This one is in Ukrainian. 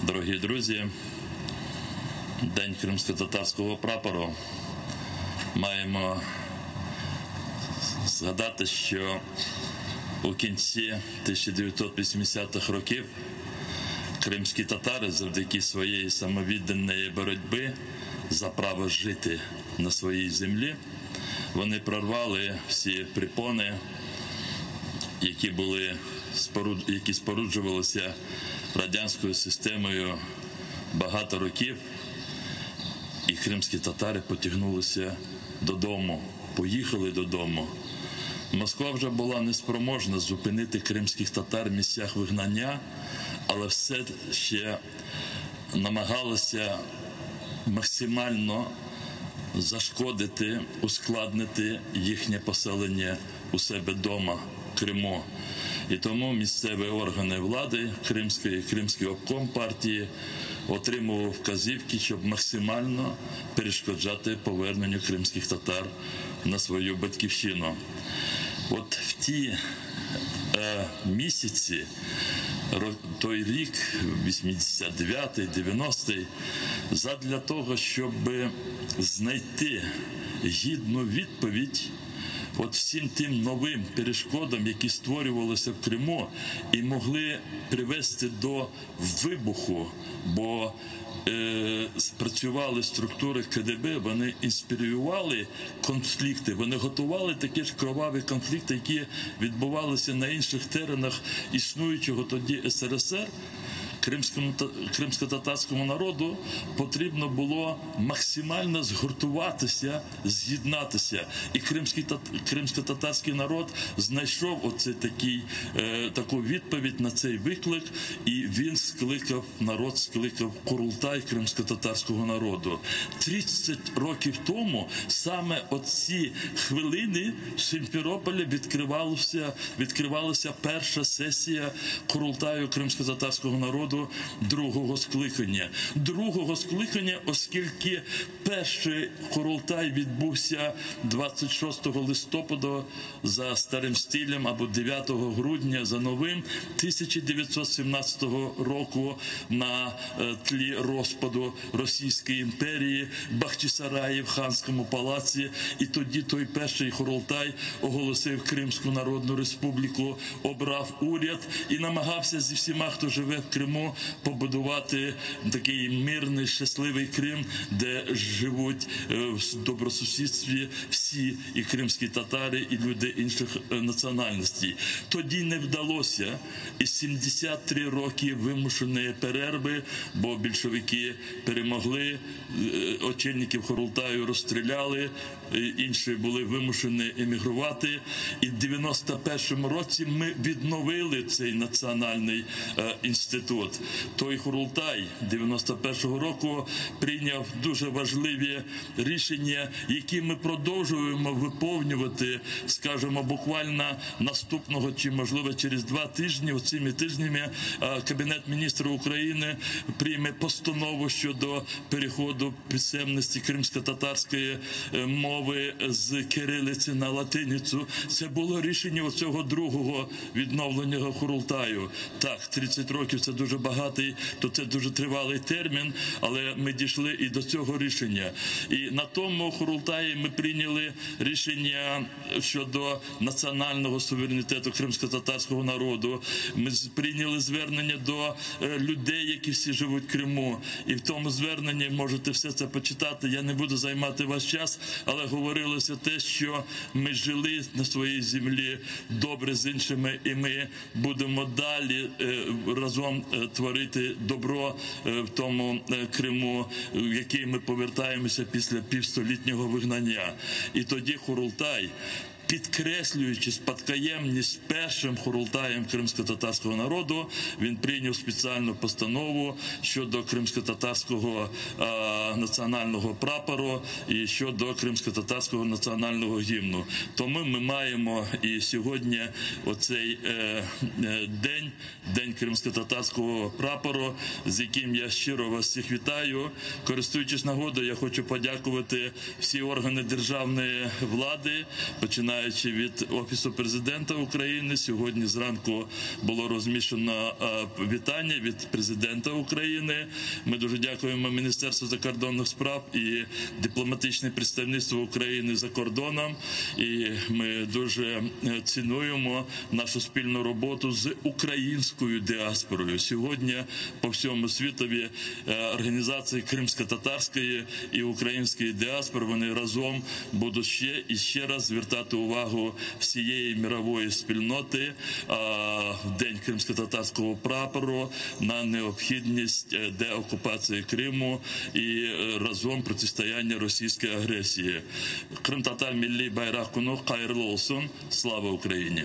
Дорогі друзі, День кримсько-татарського прапору. Маємо згадати, що у кінці 1980-х років кримські татари завдяки своєї самовідданої боротьби за право жити на своїй землі, вони прорвали всі препони, які споруджувалися радянською системою багато років, і кримські татари потягнулися додому, поїхали додому. Москва вже була неспроможна зупинити кримських татар в місцях вигнання, але все ще намагалася максимально зашкодити, ускладнити їхнє поселення у себе вдома, в Криму. І тому місцеві органи влади Кримський обком партії отримував вказівки, щоб максимально перешкоджати поверненню кримських татар на свою батьківщину. От в ті місяці, той рік, 89-й, 90-й, задля того, щоб знайти гідну відповідь от всім тим новим перешкодам, які створювалися в Криму і могли привести до вибуху, бо спрацювали структури КДБ, вони інспірували конфлікти, вони готували такі ж кроваві конфлікти, які відбувалися на інших теренах існуючого тоді СРСР. Кримсько-татарському народу потрібно було максимально згуртуватися, з'єднатися. І кримсько-татарський народ знайшов таку відповідь на цей виклик, і він скликав Курултай кримсько-татарського народу. 30 років тому саме оці хвилини в Сімферополі відкривалася перша сесія Курултаю кримсько-татарського народу другого скликання, оскільки перший Курултай відбувся 26 листопада за старим стилем або 9 грудня за новим 1917 року на тлі розпаду Російської імперії, Бахчисараї в Ханському палаці. І тоді той перший Курултай оголосив Кримську Народну Республіку, обрав уряд і намагався зі всіма, хто живе в Криму, побудувати такий мирний, щасливий Крим, де живуть в добросусідстві всі і кримські татари, і люди інших національностей. Тоді не вдалося, і 73 роки вимушеної перерви, бо більшовики перемогли, очільників Курултаю розстріляли, інші були вимушені емігрувати. І в 91-му році ми відновили цей національний інститут. Той Курултай 91-го року прийняв дуже важливі рішення, які ми продовжуємо виповнювати, скажімо, буквально наступного чи, можливо, через 2 тижні, цими тижнями Кабінет міністрів України прийме постанову щодо переходу писемності кримсько-татарської мови з кирилиці на латиницю. Це було рішення оцього другого відновленого Курултаю. Так, 30 років – це дуже багатий, то це дуже тривалий термін, але ми дійшли і до цього рішення. І на тому Курултаї ми прийняли рішення щодо національного суверенітету кримсько-татарського народу. Ми прийняли звернення до людей, які всі живуть в Криму. І в тому зверненні можете все це почитати. Я не буду займати ваш час, але говорилося те, що ми жили на своїй землі добре з іншими, і ми будемо далі разом творити добро в тому Криму, в який ми повертаємося після півстолітнього вигнання. І тоді Курултай, підкреслюючи спадкоємність першим Курултаєм кримсько-татарського народу, він прийняв спеціальну постанову щодо кримсько-татарського національного прапору і щодо кримсько-татарського національного гімну. Тому ми маємо і сьогодні оцей день кримсько-татарського прапору, з яким я щиро вас всіх вітаю. Користуючись нагодою, я хочу подякувати всі органи державної влади, починаючи починаючи від Офісу президента України. Сьогодні зранку було розміщено вітання від президента України. Ми дуже дякуємо Міністерству закордонних справ і дипломатичне представництво України за кордоном. І ми дуже цінуємо нашу спільну роботу з українською діаспорою. Сьогодні по всьому світові організації кримсько-татарської і української діаспори, вони разом будуть ще і ще раз звертати увагу всієї мирової спільноти в День кримсько-татарського прапору на необхідність деокупації Криму і разом протистояння російській агресії. Крим-татар міллі байрақ куну хайрлы olsun. Слава Україні!